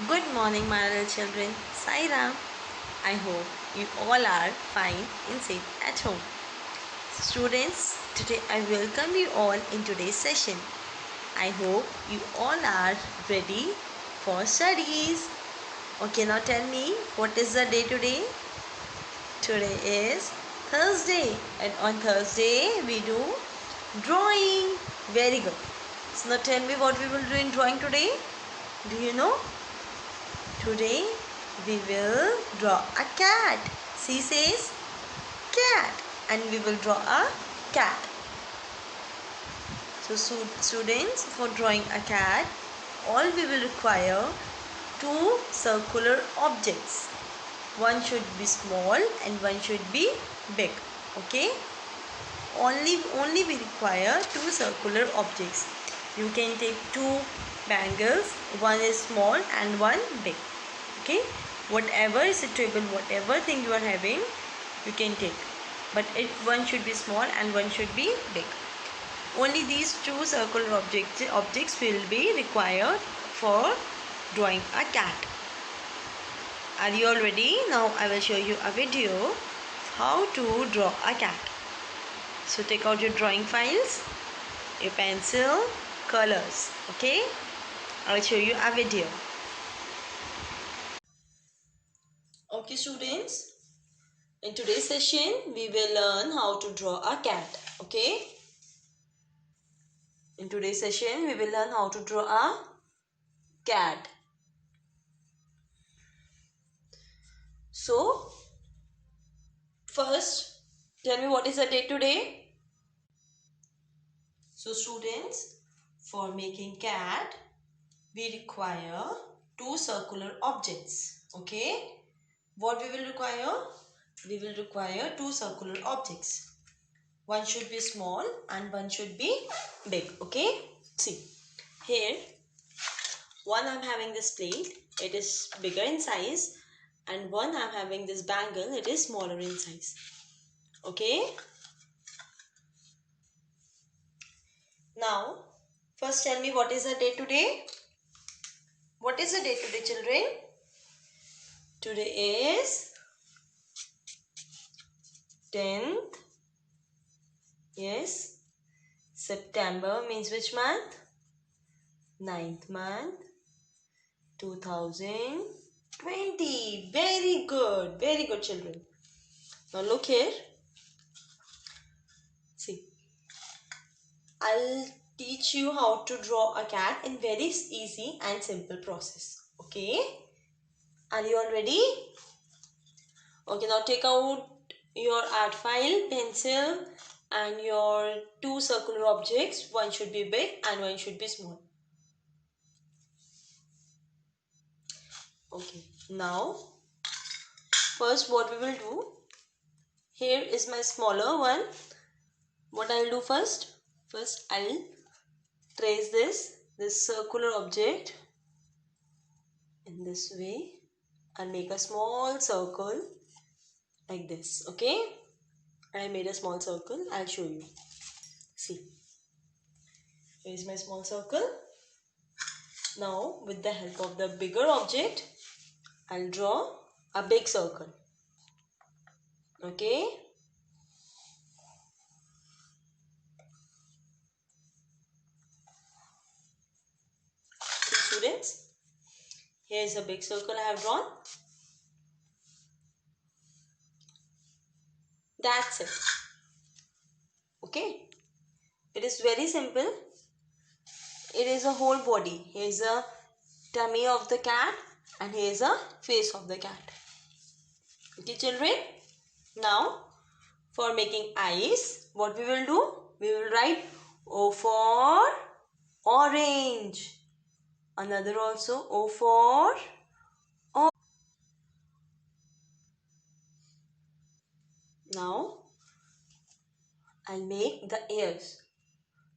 Good morning, my little children. Saira. I hope you all are fine and safe at home. Students, today I welcome you all in today's session. I hope you all are ready for studies. Okay, now tell me, what is the day today? Today is Thursday, and on Thursday we do drawing. Very good. So now tell me what we will do in drawing today. Do you know? Today we will draw a cat. C says cat, and we will draw a cat. So students, for drawing a cat, all we will require two circular objects. One should be small and one should be big. Okay? Only we require two circular objects. You can take two bangles, one is small and one big. Okay, whatever is suitable, whatever thing you are having, you can take, but one should be small and one should be big. Only these two circular objects will be required for drawing a cat. Are you all ready? Now I will show you a video how to draw a cat. So take out your drawing files, your pencil, colors. Okay, I will show you a video. Okay students, in today's session we will learn how to draw a cat. Okay, in today's session we will learn how to draw a cat. So first tell me, what is the date today? So students, for making cat we require two circular objects. Okay, what we will require? We will require two circular objects. One should be small and one should be big. Okay, see here, one I'm having this plate, it is bigger in size, and one I'm having this bangle, it is smaller in size. Okay, now first tell me, what is the date today? What is the date today, children? Today is 10th. Yes, September means which month? 9th month, 2020. Very good children. Now look here. See, I'll teach you how to draw a cat in very easy and simple process. Okay, are you all ready? Okay, now take out your art file, pencil and your two circular objects. One should be big and one should be small. Okay, now first what we will do, here is my smaller one. What I'll do first I'll trace this circular object in this way and make a small circle like this. Okay, I made a small circle. I'll show you. See, here is my small circle. Now with the help of the bigger object, I'll draw a big circle. Okay, so students, here is a big circle I have drawn. That's it. Okay, it is very simple. It is a whole body. Here is a tummy of the cat and here is a face of the cat. Okay children, now for making eyes, what we will do? We will write O for orange. Another also O for orange. Now I'll make the ears.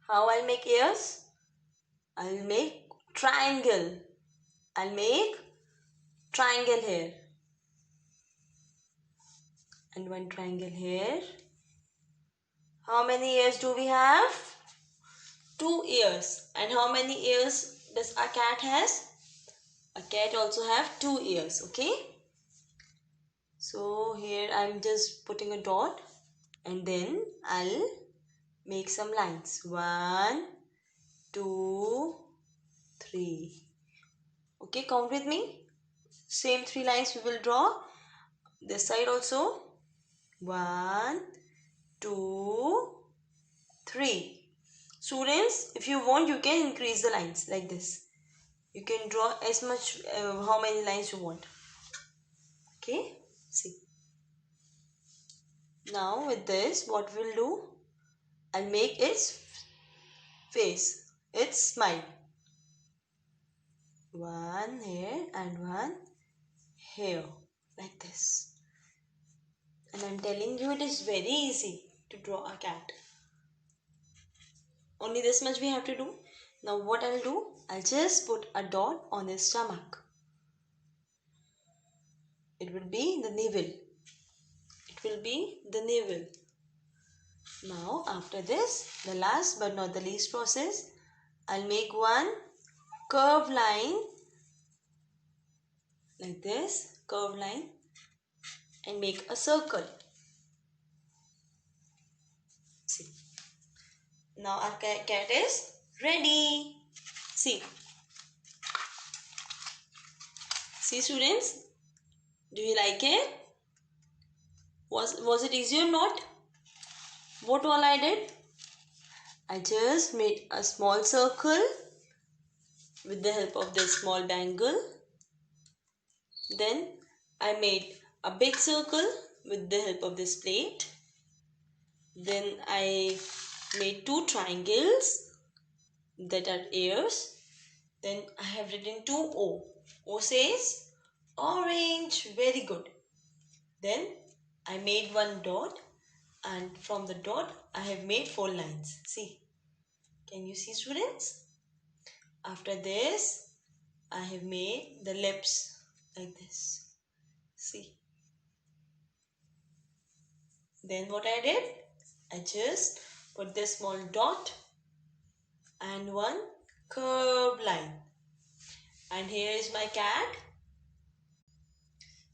How I'll make ears? I'll make triangle. I'll make triangle here and one triangle here. How many ears do we have? 2 ears. And how many ears does a cat has? A cat also have two ears, okay? So here I'm just putting a dot and then I'll make some lines. 1, 2, 3. Okay, count with me. Same 3 lines we will draw. This side also. 1, 2, 3. Students, if you want, you can increase the lines like this. You can draw as much, how many lines you want. Okay, see. Now with this, what we'll do, I'll make its face, its smile. One here and one here, like this. And I'm telling you, it is very easy to draw a cat. Only this much we have to do. Now what I'll do, I'll just put a dot on his stomach. It will be the navel. It will be the navel. Now after this, the last but not the least process, I'll make one curved line like this, curved line, and make a circle. See. Now our cat is ready. See. See students, do you like it? Was it easy or not? What all I did? I just made a small circle with the help of this small bangle. Then I made a big circle with the help of this plate. Then I made 2 triangles that are ears. Then I have written 2 O. O says orange, very good. Then I made 1 dot, and from the dot I have made 4 lines. See, can you see students? After this I have made the lips like this. See. Then what I did? I just put this small dot and 1 curved line. And here is my cat.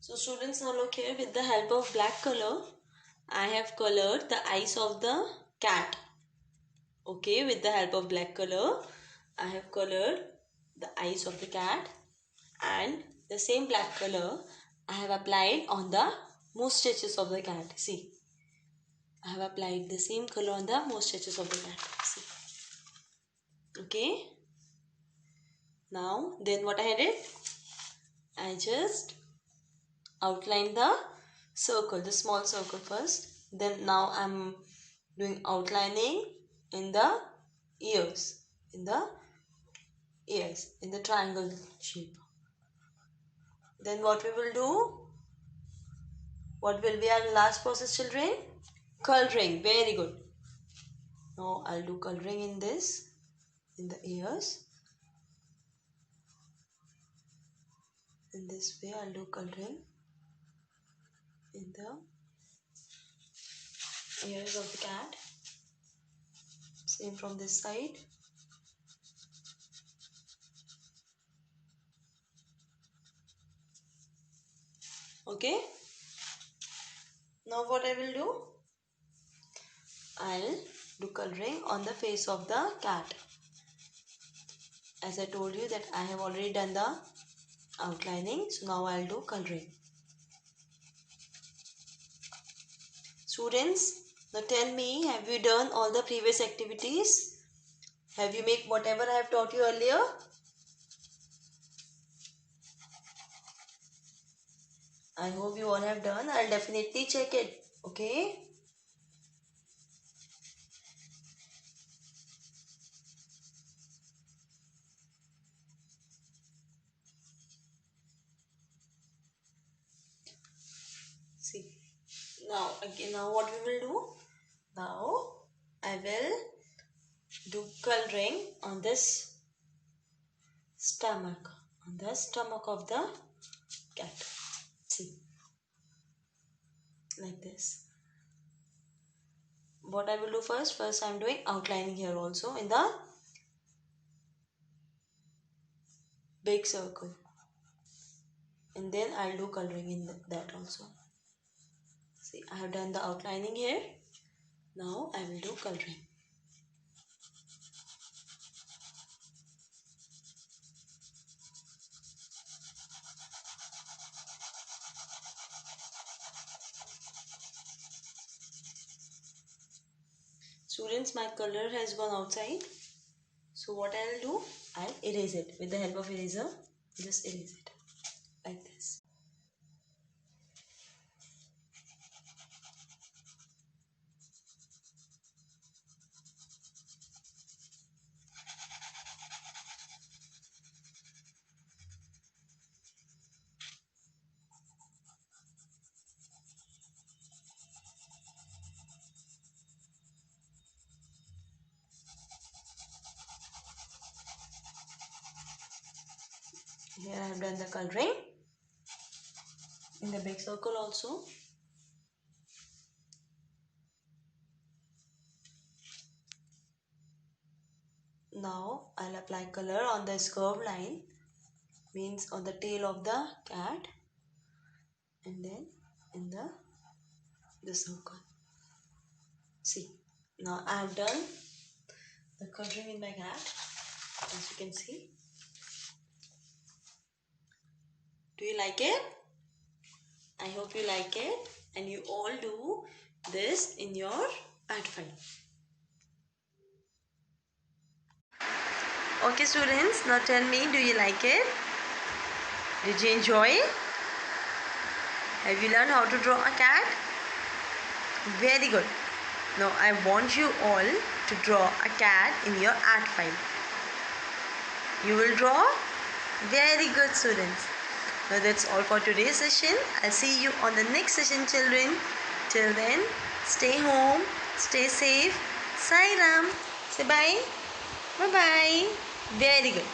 So students, now look here, with the help of black color, I have colored the eyes of the cat. Okay, with the help of black color, I have colored the eyes of the cat, and the same black color I have applied on the moustaches of the cat. See, I have applied the same color on the moustaches of the cat. See. Okay. Now, then what I did? I just outlined the circle, the small circle first. Then now I'm doing outlining in the ears, in the triangle shape. Then what we will do? What will be our last process, children? Coloring. Very good. Now I'll do coloring in this, in the ears. In this way I'll do coloring in the ears of the cat. Same from this side. Okay. Now what I will do? I'll do coloring on the face of the cat. As I told you that I have already done the outlining. So now I'll do coloring. Students, now tell me, have you done all the previous activities? Have you made whatever I have taught you earlier? I hope you all have done. I'll definitely check it. Okay? See. Now again, now what we will do? Now I will do coloring on this stomach. On the stomach of the cat. See. Like this. What I will do first? First I am doing outlining here also in the big circle. and then I'll do coloring in that also. See, I have done the outlining here. Now I will do coloring. Students, my color has gone outside. So what I'll do, I'll erase it with the help of eraser. Just erase it like this. Here I have done the coloring in the big circle also. Now I'll apply color on this curved line, means on the tail of the cat, and then in the circle. See, now I have done the coloring in my cat, as you can see. Do you like it? I hope you like it, and you all do this in your art file. Okay students, now tell me, do you like it? Did you enjoy it? Have you learned how to draw a cat? Very good. Now I want you all to draw a cat in your art file. You will draw? Very good students. Now that's all for today's session. I'll see you on the next session, children. Till then, stay home, stay safe. Sai Ram. Say bye. Bye bye. Very good.